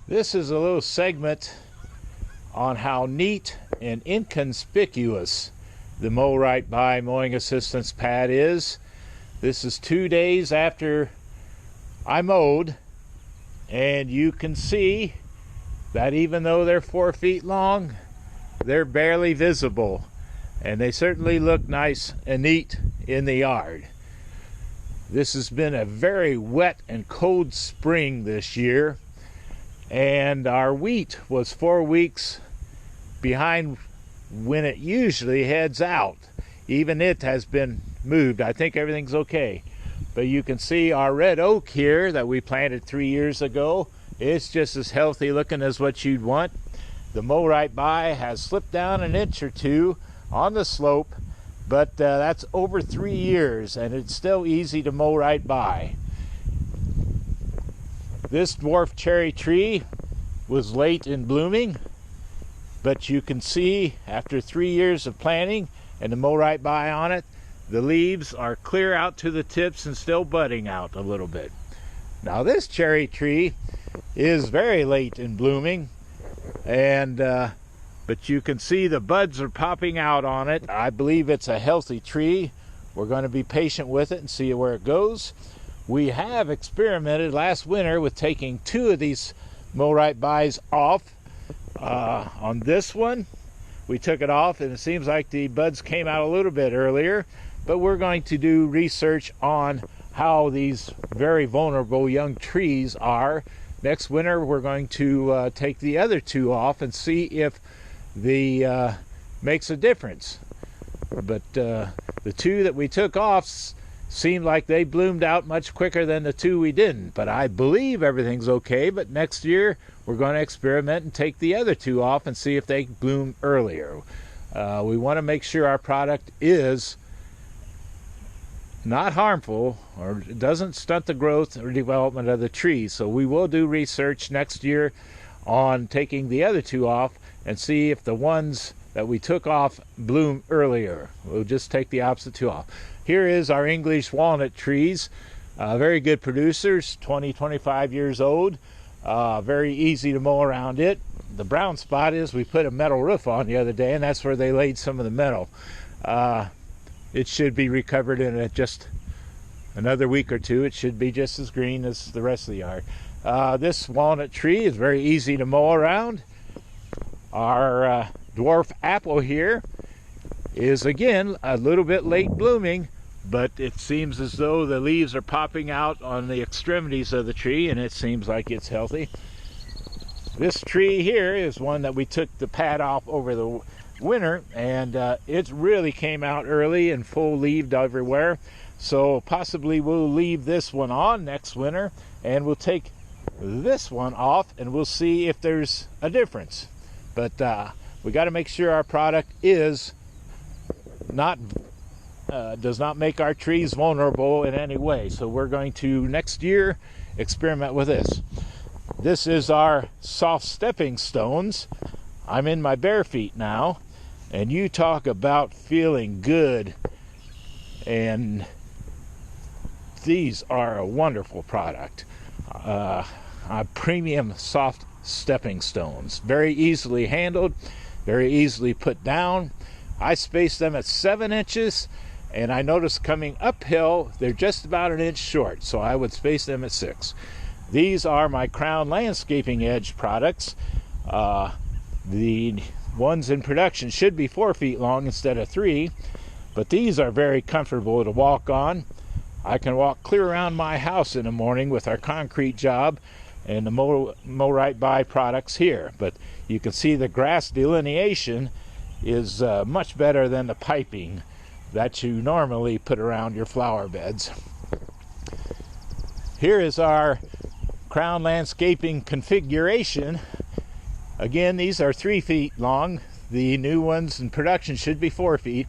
This is a little segment on how neat and inconspicuous the Mow Right By Mowing Assistance pad is. This is 2 days after I mowed, and you can see that even though they're 4 feet long, they're barely visible, and they certainly look nice and neat in the yard. This has been a very wet and cold spring this year, and our wheat was 4 weeks behind when it usually heads out. Even it has been moved. I think everything's okay, but you can see our red oak here that we planted 3 years ago. It's just as healthy looking as what you'd want. The Mow Right By has slipped down an inch or two on the slope, but that's over 3 years, and it's still easy to mow right by. This dwarf cherry tree was late in blooming, but you can see after 3 years of planting and the Mow Right By on it, the leaves are clear out to the tips and still budding out a little bit. Now this cherry tree is very late in blooming, and but you can see the buds are popping out on it. I believe it's a healthy tree. We're going to be patient with it and see where it goes. We have experimented last winter with taking 2 of these Mow Right Bys off. On this one, we took it off, and it seems like the buds came out a little bit earlier, but we're going to do research on how these very vulnerable young trees are. Next winter, we're going to take the other 2 off and see if the makes a difference. But the 2 that we took off seemed like they bloomed out much quicker than the 2 we didn't. But I believe everything's okay, but next year we're going to experiment and take the other 2 off and see if they bloom earlier. We want to make sure our product is not harmful or doesn't stunt the growth or development of the tree. So we will do research next year on taking the other 2 off and see if the ones that we took off bloom earlier. We'll just take the opposite 2 off. Here is our English walnut trees. Very good producers, 20-25 years old. Very easy to mow around it. The brown spot is we put a metal roof on the other day, and that's where they laid some of the metal. It should be recovered in just another week or 2. It should be just as green as the rest of the yard. This walnut tree is very easy to mow around. Our dwarf apple here is again a little bit late blooming, but it seems as though the leaves are popping out on the extremities of the tree, and it seems like it's healthy. This tree here is one that we took the pad off over the winter, and it really came out early and full leaved everywhere. So possibly we'll leave this one on next winter, and we'll take this one off, and we'll see if there's a difference. But we got to make sure our product is not does not make our trees vulnerable in any way. So we're going to next year experiment with this. This is our soft stepping stones. I'm in my bare feet now, and you talk about feeling good, and these are a wonderful product. Premium soft stepping stones, very easily handled, very easily put down. I spaced them at 7 inches, and I noticed coming uphill they're just about an inch short, so I would space them at 6. These are my Crown Landscaping Edge products. The ones in production should be 4 feet long instead of 3, but these are very comfortable to walk on. I can walk clear around my house in the morning with our concrete job and the Mow Right By products here. But you can see the grass delineation is much better than the piping that you normally put around your flower beds. Here is our Crown Landscaping configuration. Again, these are 3 feet long. The new ones in production should be 4 feet.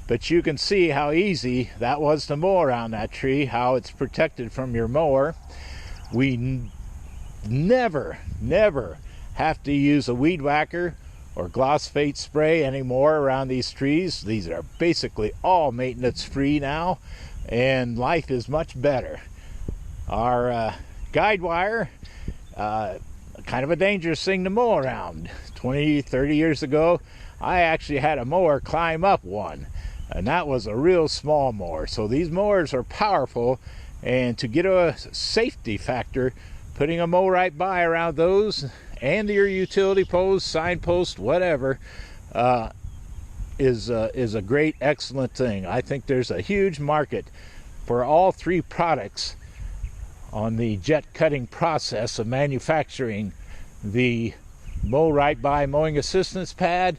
But you can see how easy that was to mow around that tree, how it's protected from your mower. We never have to use a weed whacker or glyphosate spray anymore around these trees. These are basically all maintenance free now, and life is much better. Our guide wire kind of a dangerous thing to mow around. 20, 30 years ago, I actually had a mower climb up one, and that was a real small mower. So these mowers are powerful, and to get a safety factor, putting a mow right by around those and your utility poles, signpost, whatever, is a great, excellent thing. I think there's a huge market for all three products on the jet cutting process of manufacturing the mow right by mowing assistance pad,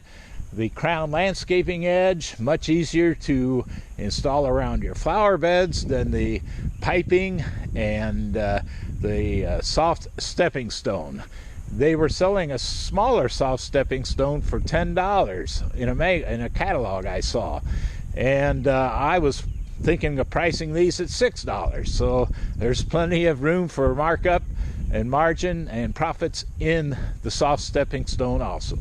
the crown landscaping edge, much easier to install around your flower beds than the piping, and the soft stepping stone. They were selling a smaller soft stepping stone for $10 in a catalog I saw, and I was thinking of pricing these at $6. So there's plenty of room for markup and margin and profits in the soft stepping stone also.